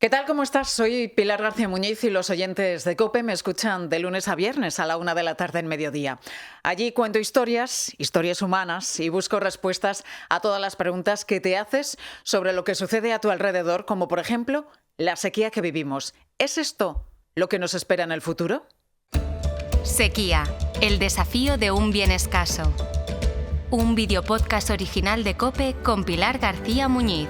¿Qué tal? ¿Cómo estás? Soy Pilar García Muñiz y los oyentes de COPE me escuchan de lunes a viernes a la 1 de la tarde en mediodía. Allí cuento historias humanas y busco respuestas a todas las preguntas que te haces sobre lo que sucede a tu alrededor, como por ejemplo la sequía que vivimos. ¿Es esto lo que nos espera en el futuro? Sequía, el desafío de un bien escaso. Un videopodcast original de COPE con Pilar García Muñiz.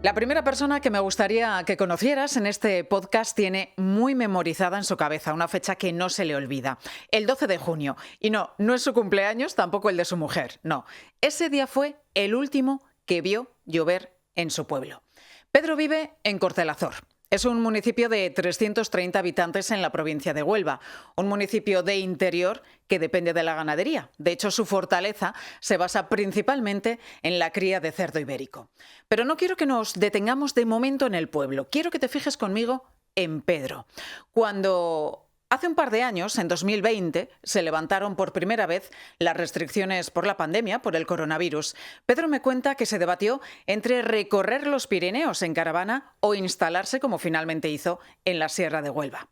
La primera persona que me gustaría que conocieras en este podcast tiene muy memorizada en su cabeza una fecha que no se le olvida, el 12 de junio. Y no es su cumpleaños, tampoco el de su mujer, no. Ese día fue el último que vio llover en su pueblo. Pedro vive en Cortelazor. Es un municipio de 330 habitantes en la provincia de Huelva, un municipio de interior que depende de la ganadería. De hecho, su fortaleza se basa principalmente en la cría de cerdo ibérico. Pero no quiero que nos detengamos de momento en el pueblo. Quiero que te fijes conmigo en Pedro. Cuando hace un par de años, en 2020, se levantaron por primera vez las restricciones por la pandemia, por el coronavirus. Pedro me cuenta que se debatió entre recorrer los Pirineos en caravana o instalarse, como finalmente hizo, en la Sierra de Huelva.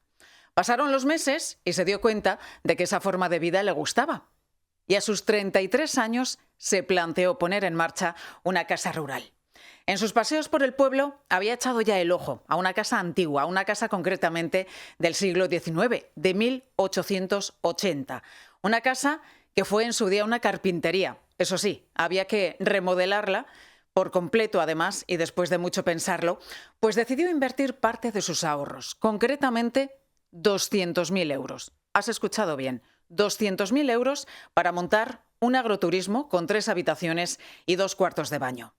Pasaron los meses y se dio cuenta de que esa forma de vida le gustaba. Y a sus 33 años se planteó poner en marcha una casa rural. En sus paseos por el pueblo había echado ya el ojo a una casa antigua, a una casa concretamente del siglo XIX, de 1880. Una casa que fue en su día una carpintería. Eso sí, había que remodelarla por completo además, y después de mucho pensarlo, pues decidió invertir parte de sus ahorros, concretamente 200.000 euros. Has escuchado bien, 200.000 euros para montar un agroturismo con 3 habitaciones y 2 cuartos de baño.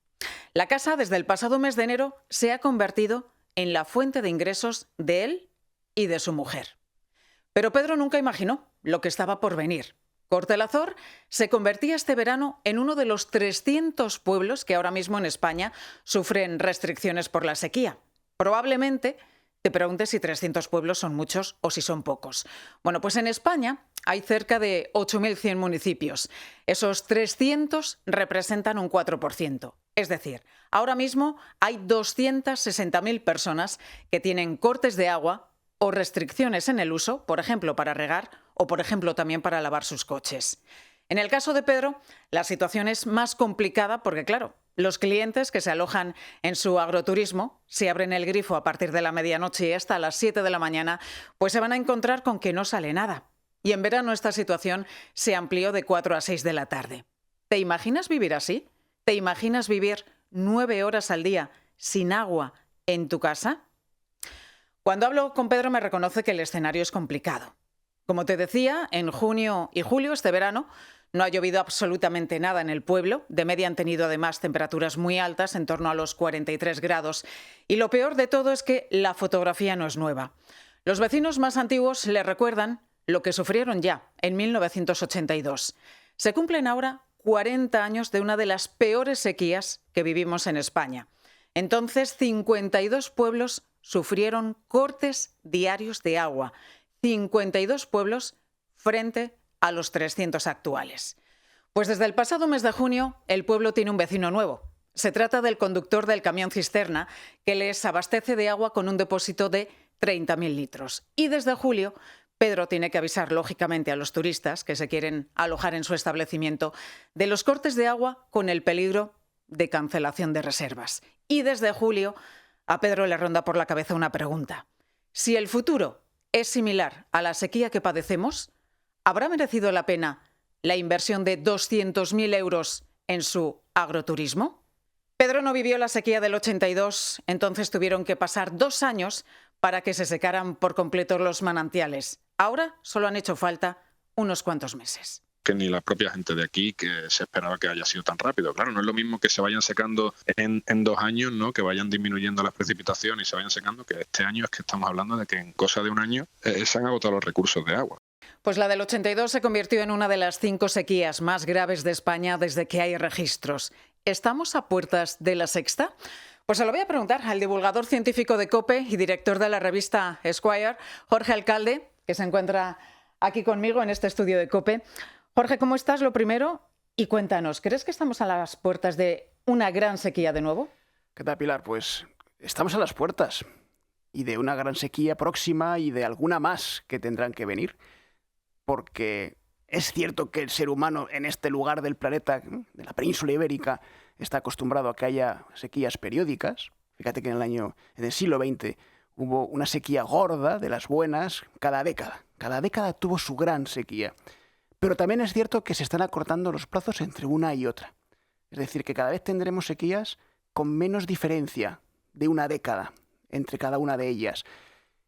La casa, desde el pasado mes de enero, se ha convertido en la fuente de ingresos de él y de su mujer. Pero Pedro nunca imaginó lo que estaba por venir. Cortelazor se convertía este verano en uno de los 300 pueblos que ahora mismo en España sufren restricciones por la sequía. Probablemente te preguntes si 300 pueblos son muchos o si son pocos. Bueno, pues en España hay cerca de 8.100 municipios. Esos 300 representan un 4%. Es decir, ahora mismo hay 260.000 personas que tienen cortes de agua o restricciones en el uso, por ejemplo, para regar o, por ejemplo, también para lavar sus coches. En el caso de Pedro, la situación es más complicada porque, claro, los clientes que se alojan en su agroturismo, si abren el grifo a partir de la medianoche y hasta las 7 de la mañana, pues se van a encontrar con que no sale nada. Y en verano esta situación se amplió de 4 a 6 de la tarde. ¿Te imaginas vivir así? ¿Te imaginas vivir 9 horas al día sin agua en tu casa? Cuando hablo con Pedro me reconoce que el escenario es complicado. Como te decía, en junio y julio, este verano, no ha llovido absolutamente nada en el pueblo. De media han tenido además temperaturas muy altas, en torno a los 43 grados. Y lo peor de todo es que la fotografía no es nueva. Los vecinos más antiguos le recuerdan lo que sufrieron ya en 1982. Se cumplen ahora 40 años de una de las peores sequías que vivimos en España. Entonces, 52 pueblos sufrieron cortes diarios de agua. 52 pueblos frente a los 300 actuales. Pues desde el pasado mes de junio, el pueblo tiene un vecino nuevo. Se trata del conductor del camión cisterna que les abastece de agua con un depósito de 30.000 litros. Y desde julio, Pedro tiene que avisar lógicamente a los turistas que se quieren alojar en su establecimiento de los cortes de agua con el peligro de cancelación de reservas. Y desde julio a Pedro le ronda por la cabeza una pregunta. Si el futuro es similar a la sequía que padecemos, ¿habrá merecido la pena la inversión de 200.000 euros en su agroturismo? Pedro no vivió la sequía del 82, entonces tuvieron que pasar 2 años para que se secaran por completo los manantiales. Ahora solo han hecho falta unos cuantos meses. Que ni la propia gente de aquí que se esperaba que haya sido tan rápido. Claro, no es lo mismo que se vayan secando en 2 años, ¿no? Que vayan disminuyendo las precipitaciones y se vayan secando, que este año es que estamos hablando de que en cosa de un año se han agotado los recursos de agua. Pues la del 82 se convirtió en una de las 5 sequías más graves de España desde que hay registros. ¿Estamos a puertas de la sexta? Pues se lo voy a preguntar al divulgador científico de COPE y director de la revista Esquire, Jorge Alcalde, que se encuentra aquí conmigo en este estudio de COPE. Jorge, ¿cómo estás? Lo primero, y cuéntanos, ¿crees que estamos a las puertas de una gran sequía de nuevo? ¿Qué tal, Pilar? Pues estamos a las puertas y de una gran sequía próxima y de alguna más que tendrán que venir, porque es cierto que el ser humano en este lugar del planeta, de la península ibérica, está acostumbrado a que haya sequías periódicas. Fíjate que en el siglo XX hubo una sequía gorda, de las buenas, cada década. Cada década tuvo su gran sequía. Pero también es cierto que se están acortando los plazos entre una y otra. Es decir, que cada vez tendremos sequías con menos diferencia de una década entre cada una de ellas.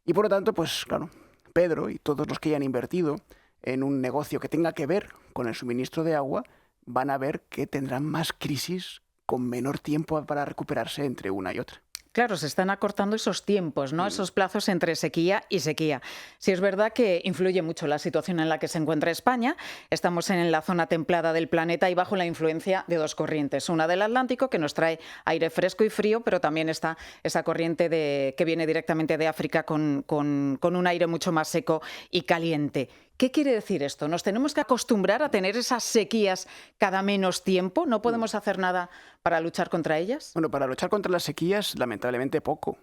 Y por lo tanto, pues claro, Pedro y todos los que hayan invertido en un negocio que tenga que ver con el suministro de agua van a ver que tendrán más crisis con menor tiempo para recuperarse entre una y otra. Claro, se están acortando esos tiempos, ¿no? Esos plazos entre sequía y sequía. Sí, es verdad que influye mucho la situación en la que se encuentra España. Estamos en la zona templada del planeta y bajo la influencia de dos corrientes. Una del Atlántico, que nos trae aire fresco y frío, pero también está esa corriente que viene directamente de África con un aire mucho más seco y caliente. ¿Qué quiere decir esto? ¿Nos tenemos que acostumbrar a tener esas sequías cada menos tiempo? ¿No podemos hacer nada para luchar contra ellas? Bueno, para luchar contra las sequías, lamentablemente poco.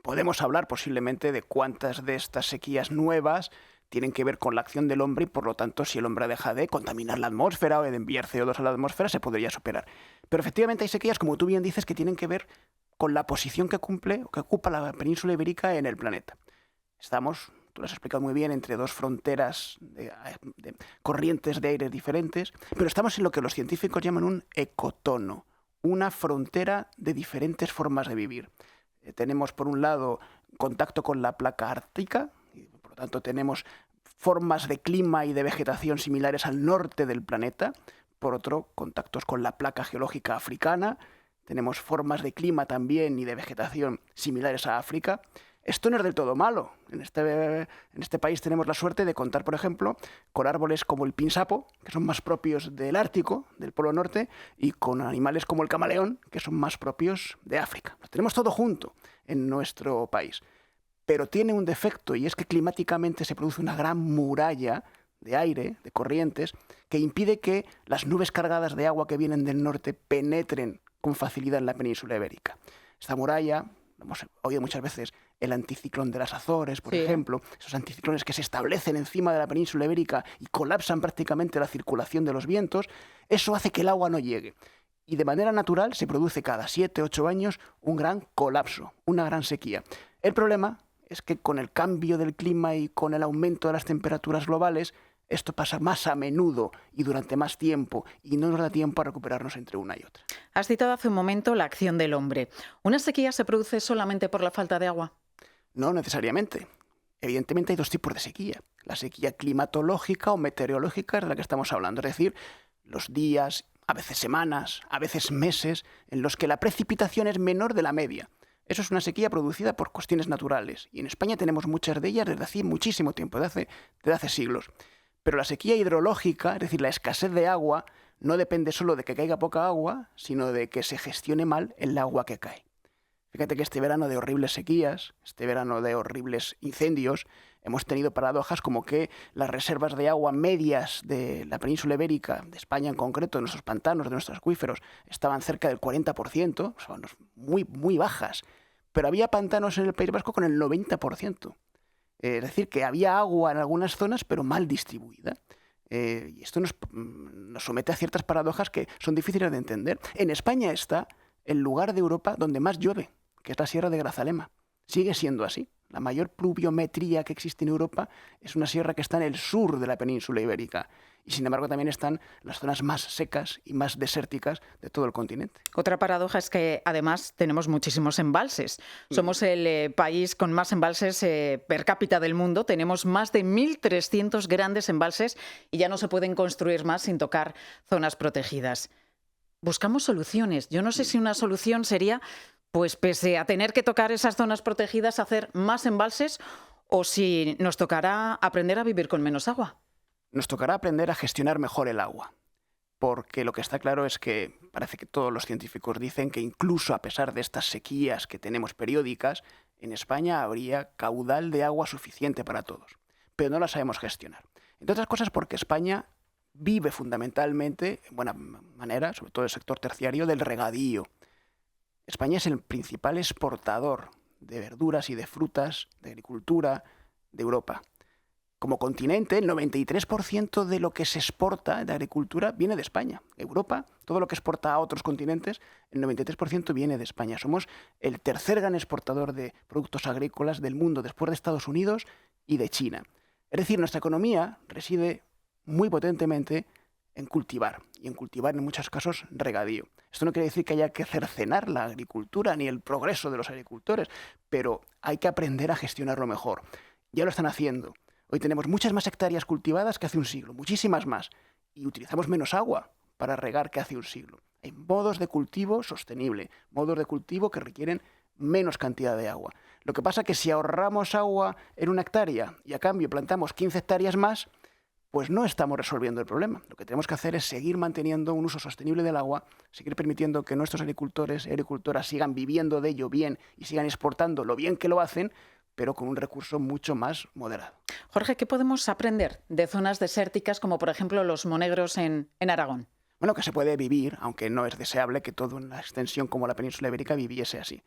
Podemos hablar posiblemente de cuántas de estas sequías nuevas tienen que ver con la acción del hombre y, por lo tanto, si el hombre deja de contaminar la atmósfera o de enviar CO2 a la atmósfera, se podría superar. Pero efectivamente hay sequías, como tú bien dices, que tienen que ver con la posición que ocupa la península ibérica en el planeta. Estamos, tú lo has explicado muy bien, entre dos fronteras de corrientes de aire diferentes, pero estamos en lo que los científicos llaman un ecotono, una frontera de diferentes formas de vivir. Tenemos, por un lado, contacto con la placa ártica, y por lo tanto tenemos formas de clima y de vegetación similares al norte del planeta. Por otro, contactos con la placa geológica africana. Tenemos formas de clima también y de vegetación similares a África. Esto no es del todo malo. En este país tenemos la suerte de contar, por ejemplo, con árboles como el pinsapo, que son más propios del Ártico, del Polo Norte, y con animales como el camaleón, que son más propios de África. Lo tenemos todo junto en nuestro país. Pero tiene un defecto, y es que climáticamente se produce una gran muralla de aire, de corrientes, que impide que las nubes cargadas de agua que vienen del norte penetren con facilidad en la península ibérica. Esta muralla, hemos oído muchas veces el anticiclón de las Azores, por ejemplo, esos anticiclones que se establecen encima de la península ibérica y colapsan prácticamente la circulación de los vientos, eso hace que el agua no llegue. Y de manera natural se produce cada 7-8 años un gran colapso, una gran sequía. El problema es que con el cambio del clima y con el aumento de las temperaturas globales, esto pasa más a menudo y durante más tiempo y no nos da tiempo a recuperarnos entre una y otra. Has citado hace un momento la acción del hombre. ¿Una sequía se produce solamente por la falta de agua? No necesariamente. Evidentemente hay dos tipos de sequía. La sequía climatológica o meteorológica es de la que estamos hablando. Es decir, los días, a veces semanas, a veces meses, en los que la precipitación es menor de la media. Eso es una sequía producida por cuestiones naturales. Y en España tenemos muchas de ellas desde hace muchísimo tiempo, desde hace siglos. Pero la sequía hidrológica, es decir, la escasez de agua, no depende solo de que caiga poca agua, sino de que se gestione mal el agua que cae. Fíjate que este verano de horribles sequías, este verano de horribles incendios, hemos tenido paradojas como que las reservas de agua medias de la península ibérica, de España en concreto, de nuestros pantanos, de nuestros acuíferos, estaban cerca del 40%, son muy, muy bajas. Pero había pantanos en el País Vasco con el 90%. Es decir, que había agua en algunas zonas, pero mal distribuida. Y esto nos somete a ciertas paradojas que son difíciles de entender. En España está el lugar de Europa donde más llueve, que es la Sierra de Grazalema. Sigue siendo así. La mayor pluviometría que existe en Europa es una sierra que está en el sur de la península ibérica. Y sin embargo también están las zonas más secas y más desérticas de todo el continente. Otra paradoja es que además tenemos muchísimos embalses. Somos el país con más embalses per cápita del mundo. Tenemos más de 1.300 grandes embalses y ya no se pueden construir más sin tocar zonas protegidas. Buscamos soluciones. Yo no sé si una solución sería, pues pese a tener que tocar esas zonas protegidas, hacer más embalses o si nos tocará aprender a vivir con menos agua. Nos tocará aprender a gestionar mejor el agua, porque lo que está claro es que parece que todos los científicos dicen que incluso a pesar de estas sequías que tenemos periódicas, en España habría caudal de agua suficiente para todos, pero no la sabemos gestionar. Entre otras cosas porque España vive fundamentalmente, en buena manera, sobre todo el sector terciario, del regadío. España es el principal exportador de verduras y de frutas, de agricultura, de Europa. Como continente, el 93% de lo que se exporta de agricultura viene de España. Europa, todo lo que exporta a otros continentes, el 93% viene de España. Somos el tercer gran exportador de productos agrícolas del mundo, después de Estados Unidos y de China. Es decir, nuestra economía reside muy potentemente en cultivar, y en cultivar en muchos casos regadío. Esto no quiere decir que haya que cercenar la agricultura ni el progreso de los agricultores, pero hay que aprender a gestionarlo mejor. Ya lo están haciendo. Hoy tenemos muchas más hectáreas cultivadas que hace un siglo, muchísimas más, y utilizamos menos agua para regar que hace un siglo. Hay modos de cultivo sostenible, modos de cultivo que requieren menos cantidad de agua. Lo que pasa es que si ahorramos agua en una hectárea y a cambio plantamos 15 hectáreas más, pues no estamos resolviendo el problema. Lo que tenemos que hacer es seguir manteniendo un uso sostenible del agua, seguir permitiendo que nuestros agricultores y agricultoras sigan viviendo de ello bien y sigan exportando lo bien que lo hacen, pero con un recurso mucho más moderado. Jorge, ¿qué podemos aprender de zonas desérticas como por ejemplo los Monegros en Aragón? Bueno, que se puede vivir, aunque no es deseable que toda una extensión como la península ibérica viviese así.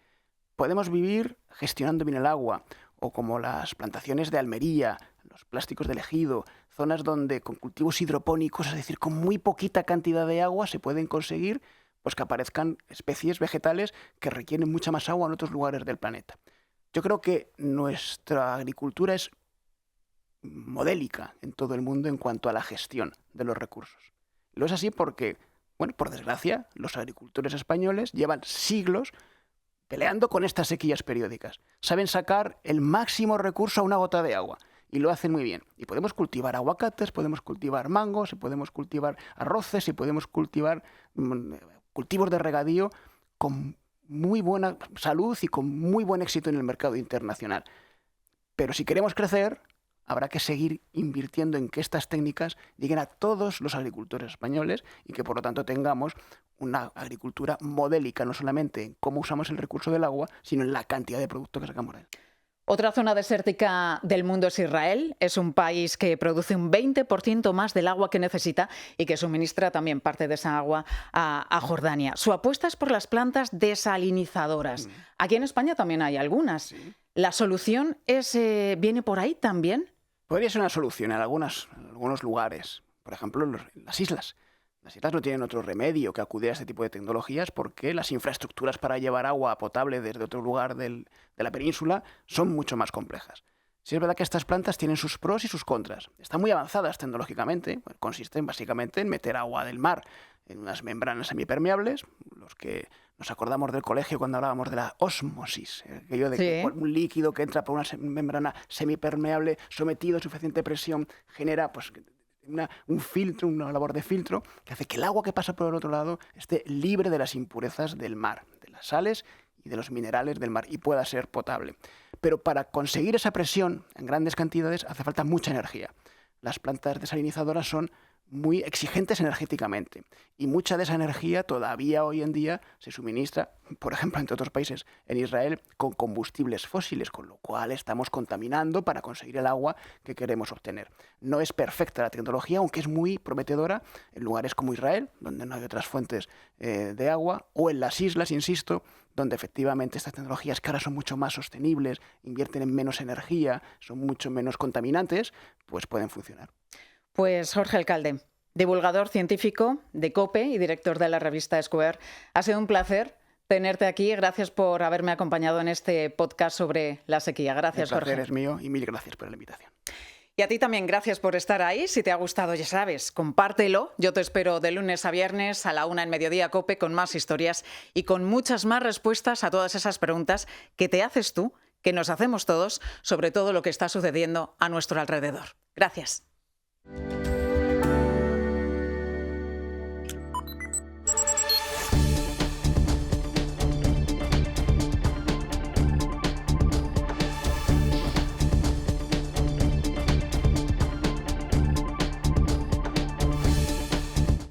Podemos vivir gestionando bien el agua, o como las plantaciones de Almería, los plásticos del ejido, zonas donde con cultivos hidropónicos, es decir, con muy poquita cantidad de agua, se pueden conseguir pues, que aparezcan especies vegetales que requieren mucha más agua en otros lugares del planeta. Yo creo que nuestra agricultura es modélica en todo el mundo en cuanto a la gestión de los recursos. Lo es así porque, bueno, por desgracia, los agricultores españoles llevan siglos peleando con estas sequías periódicas. Saben sacar el máximo recurso a una gota de agua y lo hacen muy bien. Y podemos cultivar aguacates, podemos cultivar mangos, y podemos cultivar arroces, y podemos cultivar cultivos de regadío con muy buena salud y con muy buen éxito en el mercado internacional. Pero si queremos crecer, habrá que seguir invirtiendo en que estas técnicas lleguen a todos los agricultores españoles y que por lo tanto tengamos una agricultura modélica, no solamente en cómo usamos el recurso del agua, sino en la cantidad de producto que sacamos de él. Otra zona desértica del mundo es Israel. Es un país que produce un 20% más del agua que necesita y que suministra también parte de esa agua a Jordania. Su apuesta es por las plantas desalinizadoras. Aquí en España también hay algunas. Sí. ¿La solución viene por ahí también? Podría ser una solución en algunos lugares. Por ejemplo, en las islas. Las islas no tienen otro remedio que acudir a este tipo de tecnologías porque las infraestructuras para llevar agua potable desde otro lugar de la península son mucho más complejas. Sí es verdad que estas plantas tienen sus pros y sus contras. Están muy avanzadas tecnológicamente. Consisten básicamente en meter agua del mar en unas membranas semipermeables. Los que nos acordamos del colegio cuando hablábamos de la ósmosis, aquello de que un líquido que entra por una membrana semipermeable sometido a suficiente presión genera pues un filtro, una labor de filtro que hace que el agua que pasa por el otro lado esté libre de las impurezas del mar, de las sales y de los minerales del mar y pueda ser potable. Pero para conseguir esa presión en grandes cantidades hace falta mucha energía. Las plantas desalinizadoras son muy exigentes energéticamente y mucha de esa energía todavía hoy en día se suministra, por ejemplo, entre otros países, en Israel, con combustibles fósiles, con lo cual estamos contaminando para conseguir el agua que queremos obtener. No es perfecta la tecnología, aunque es muy prometedora en lugares como Israel, donde no hay otras fuentes de agua, o en las islas, insisto, donde efectivamente estas tecnologías que ahora son mucho más sostenibles, invierten en menos energía, son mucho menos contaminantes, pues pueden funcionar. Pues Jorge Alcalde, divulgador científico de COPE y director de la revista Square, ha sido un placer tenerte aquí. Gracias por haberme acompañado en este podcast sobre la sequía. Gracias, Jorge. El placer es mío y mil gracias por la invitación. Y a ti también, gracias por estar ahí. Si te ha gustado, ya sabes, compártelo. Yo te espero de lunes a viernes a la 1 en Mediodía COPE con más historias y con muchas más respuestas a todas esas preguntas que te haces tú, que nos hacemos todos, sobre todo lo que está sucediendo a nuestro alrededor. Gracias.